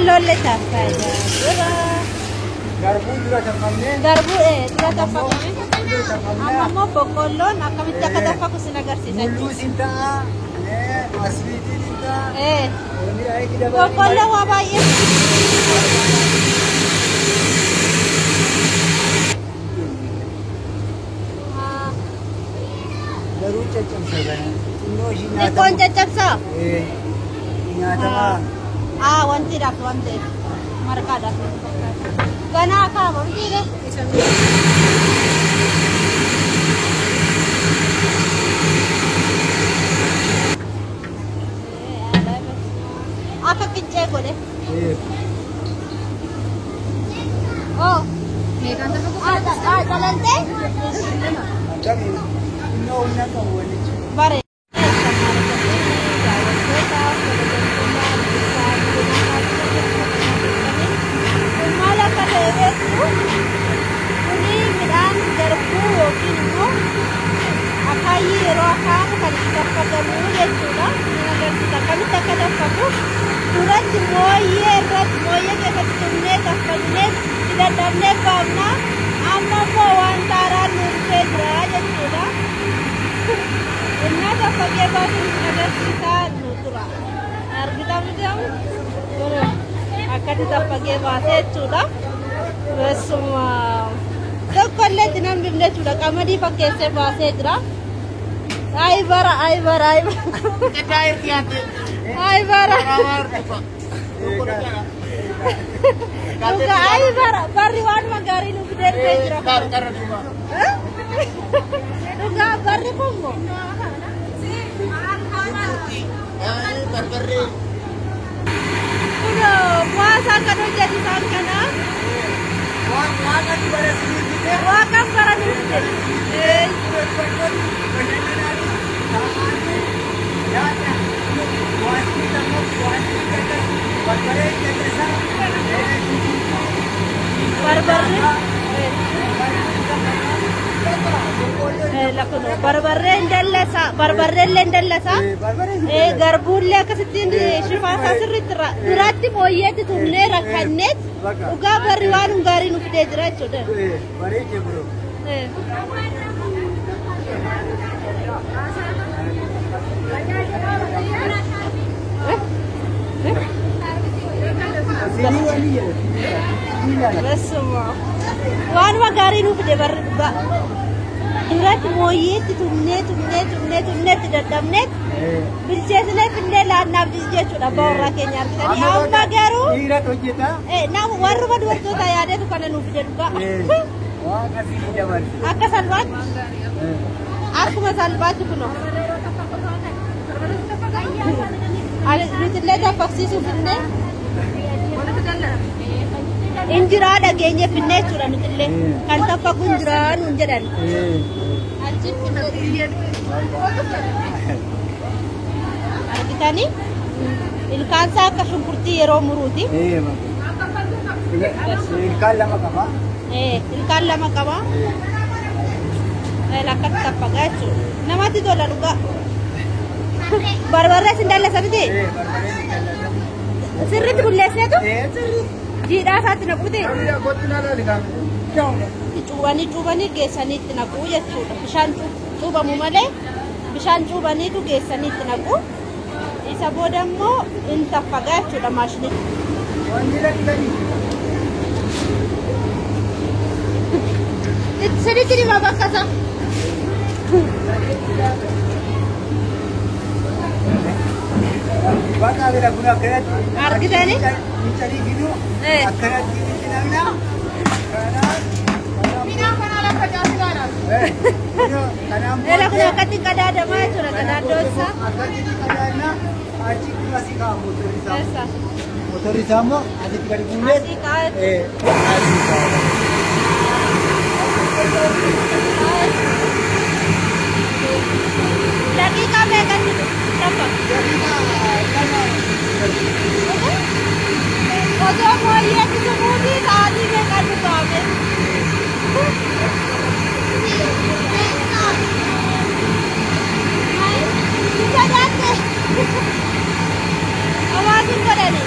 boqqolloolle taaffaadha. Garbuu dura tafamnee. Garbuu dura taffaqame. Amma immoo boqqolloon akkamitti akka taffaqu sin agarsiisa. Mulluu sin ta'a. Asbiitiin sin ta'a. Boqqolloo waa baay'ee. Garuu caccabsaa Xiqqoon caccabsaa? nyaatamaa. Wantiidhaaf waan ta'eef marqaadhaaf. Ganaa kaaba mitiidha. Akka qincee godhe. Calantee? Bare. Durante moye keessatti tumnee taffannee hidhadhannee baafna amma immoo waan daaraa nuufee jira jechuudha. Innaa taffagee baasuun agarsiisaa nu tura. Argitaa miti akkatti taffagee baasee jechuudha. Beessuma tokkollee itti nan bifne jechuudha. Qamadii fakkeessee baasee jira. Ay bara. Duga ay bara. Barri waan magaarii nu fidee jira. Duga barri kummo. Kuno puasa kan hojjeti isaan kana. Waaqan bara nu fide. Barbarreen dallasa. Garbuullee akkasittiin shifaasaa sirriitti irra. Duraatti mooyyeetti tumnee rakkanneet dhugaa barri waan gaarii nu fidee jira jechuudha. Waan magaarii nu fide barri dhugaa. Duratti mooyyeetti tumnee dadhabneet bilcheessinee finnee laannaaf jechuudha abbaa warraa keenya argitanii. Amma garuu warruma dubartoota yaadeetu kana nuuf jedhugaa. Akka salphaatti akkuma salphaatti kunoo. Bitillee taffaqsiisuu finnee. Injiraa dhageenye finnee jechuudha nutillee kan taffaqu injiraa nuun jedhan. Argitanii ilkaansaa akka shunkurtii yeroo muruuti. Ilkaan lama qaba. Ilkaan lama qaba. Lakkatti taffaqaa jechuudha. Namatti tola dhugaa. Barbarrees hin dallasa miti? Sirriitti bulleessineetu? Jiidhaa isaatti naqute. Cuubanii geessanii itti naqu jechuudha. Bishaan cuubamu malee bishaan cuubaniitu geessanii itti naqu. Isa booda immoo hin taffagaa jechuudha maashinitti. Sirriitti dhima bakka isaa. Argitanii? Ela kun akkatti qadaadamaa jechuudha qadaadoo isaa. Motorri isaa immoo asitti gadi buunee. Daqiiqaa meeqatti tapha? Otoo mooyyeetti tumuutii sa'aatii meeqatti baame? Bisa daatte. Awaasin godhani.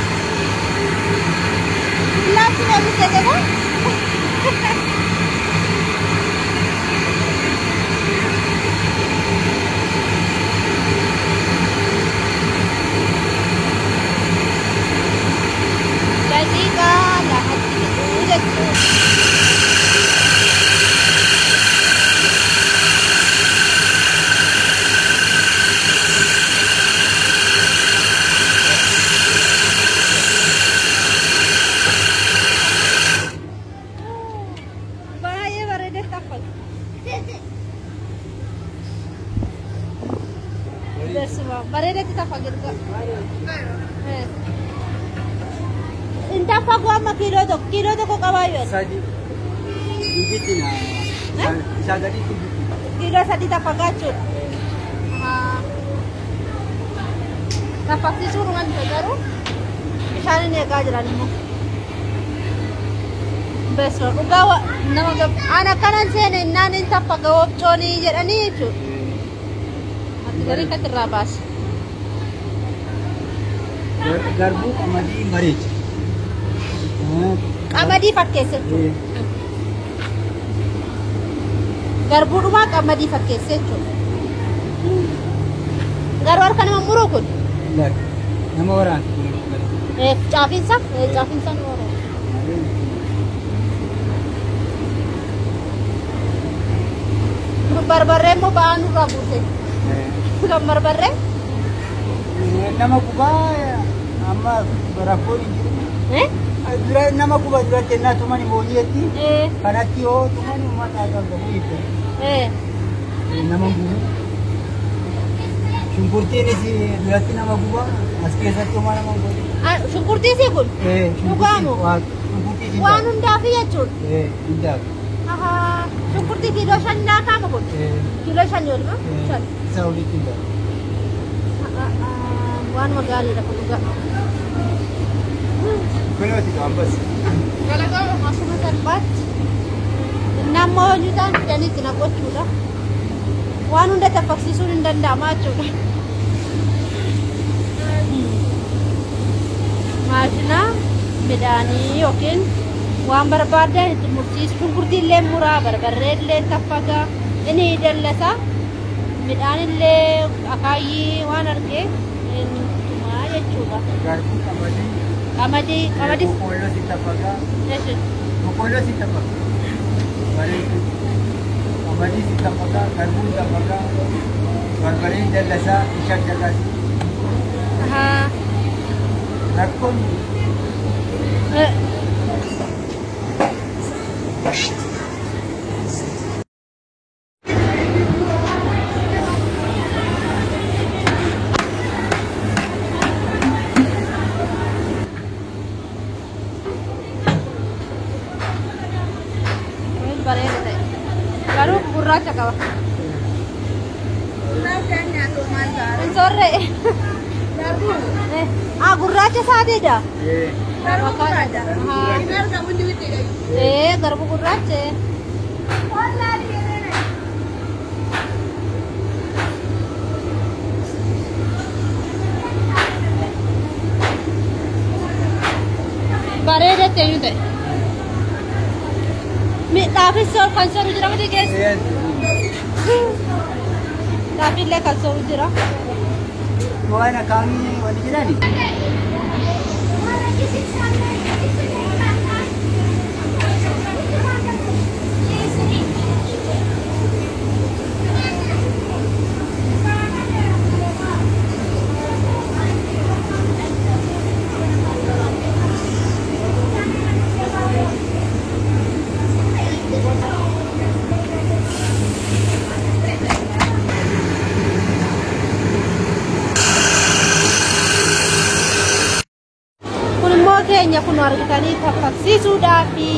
Jadi kalau hati udah tuh. Bahaya barada takut. Udah semua. Barada kita panggil kok. Inta pago ama kilo to ko kawayo. Sadi. Bibiti na. Sadari tu bibiti. Kilo sadi ta pagachut. Tapasi surungan pagaro. Isane ne gajaran mo. Beso ugawa namaga ana kanan sene nanin ta pagawo choni jedani chu. Ati gari katrabas. Garbu amadi marich. Amadi fakkese chu. Garbu duma amadi fakkese chu. Garwar kana murukun. Lar. Nama orang. Chafin sa noro. Barbarre mo baanu rabute. Gambar barre? Nama kubaya. Amma barapuri. Nama kubaya tena tumani monyeti. Kanati o tumani mata agam itu. Nama kubu. Syukurti ni si berarti nama kuba. Aski satu mana mau kubu. Syukurti sih kun? Syukamu? Syukurti sih. Wanun dafi ya cud? Tidak. Aha, syukurti kilo sanda kamu kun? Kilo sanda yun ma? Saudi tidak. Wan magali na juga. Kalau tidak ambas. Kalau kau masuk ke tempat, nama juta jadi kenapa sudah? Wan udah terpaksa sudah dan dama sudah. Macamnya bedani, oke? Wan berbeda itu mesti syukurti lemura berbered le tapaga. Ini adalah bedani le akai wan arke. Cuma ya coba. Garbu Kamadi. Pokolo si tapaga. Yes. Pokolo si tapaga. Bari itu. Kamadi si tapaga, garbu tapaga. Barbari jalasa, isyak jalasi. Aha. Rakon. Baru burra cakawa. Sore. Gurracha saade da. Garbu gurracha. Barede tenyu de. Mi tapi sor kansor ujra mate guys. Tapi le kansor ujra. Mana kami wanita ni? Kenya kun argitanii taphaqsiisuudhaafi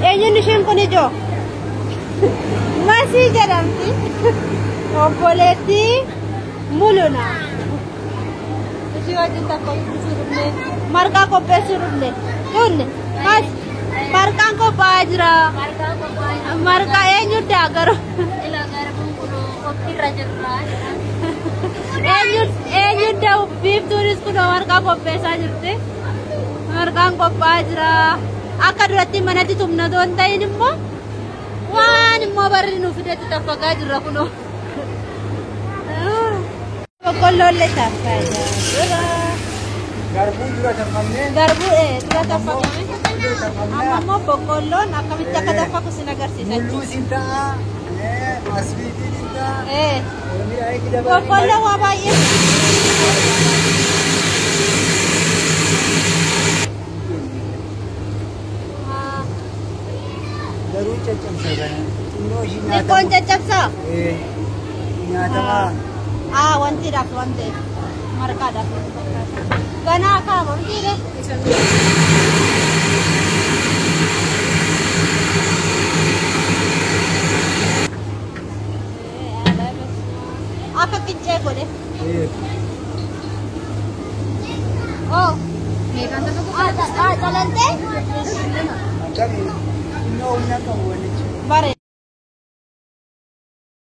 eenyuun isheen kun ijoo masii jedhamti obboleetti muluna ishii wajjin taphaqsiisuu dhufne marqaa qopheessuu dhufne tunne mas marqaan qophaa'aa jira marqaa eenyuddaa garuu eenyuddaa biiftuunis kun marqaa qopheessaa jirti. Marqaan qophaa'aa jira. Akka duratti manatti tumna doon ta'in immoo waan immoo barri nuuf fidatti taffagaa jirra kunoo. Boqqolloo illee taasisaa jira. Garbuu dura tafamnee. Garbuu dura tafamnee. Amma immoo boqqolloon akkamitti akka taffaku sin agarsiisa. Mulluu sin ta'a. Asbiitiin sin ta'a. Boqqolloo waa baay'ee. Garuu caccabsa kana. Xinnoo ishii nyaatama. Xiqqoon caccabsaa? Nyaatama. Wantiidhaaf waan ta'eef marqaadhaaf ganaa kaama wantiidha. Akka qincee godhe. Calantee? Akkami xinnoo humna qabu walitti. Bare.